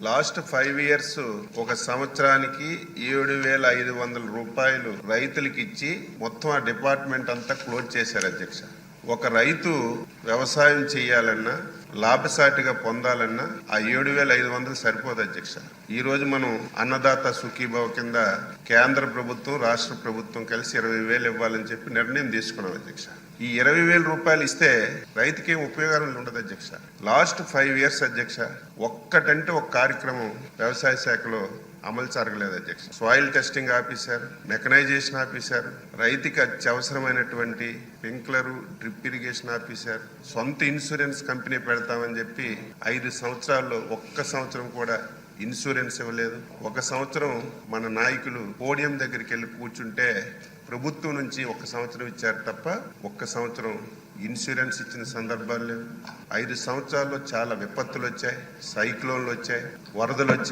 Last 5 years ఒక సంవత్సరానికి 7,500 రూపాయలు రైతులకి ఇచ్చి మొత్తం ఆ డిపార్ట్మెంట్ అంతా క్లోజ్ చేశారు అధ్యక్ష. ఒక రైతు వ్యవసాయం చేయాలన్నా లాభసాటిగా పొందాలన్నా ఆ 7,500 సరిపోదు అధ్యక్ష. ఈ రోజు మనం అన్నదాత సుఖీభావ కింద కేంద్ర ప్రభుత్వం రాష్ట్ర ప్రభుత్వం కలిసి 20,000 ఇవ్వాలని చెప్పి నిర్ణయం తీసుకున్నాం అధ్యక్ష. ఈ 20,000 రూపాయలు ఇస్తే రైతుకి ఏం ఉపయోగం ఉండదు అధ్యక్ష. లాస్ట్ 5 ఇయర్స్ అధ్యక్ష ఒక్కటంటే ఒక కార్యక్రమం వ్యవసాయ శాఖలో అమలు జరగలేదు అధ్యక్ష. సాయిల్ టెస్టింగ్ ఆపేశారు, మెకనైజేషన్ ఆపేశారు, రైతుకి అత్యవసరమైనటువంటి స్ప్రింక్లరు డ్రిప్ ఇరిగేషన్ ఆపేశారు, సొంత ఇన్సూరెన్స్ కంపెనీ పెడతామని చెప్పి 5 సంవత్సరాల్లో ఒక్క సంవత్సరం కూడా ఇన్సూరెన్స్ ఇవ్వలేదు. ఒక సంవత్సరం మన నాయకులు పోడియం దగ్గరికి వెళ్ళి కూర్చుంటే ప్రభుత్వం నుంచి 1 సంవత్సరం ఇచ్చారు తప్ప 1 సంవత్సరం ఇన్సూరెన్స్ ఇచ్చిన సందర్భాలు లేవు. 5 సంవత్సరాల్లో చాలా విపత్తులు వచ్చాయి, సైక్లోన్లు వచ్చాయి, వరదలు వచ్చాయి.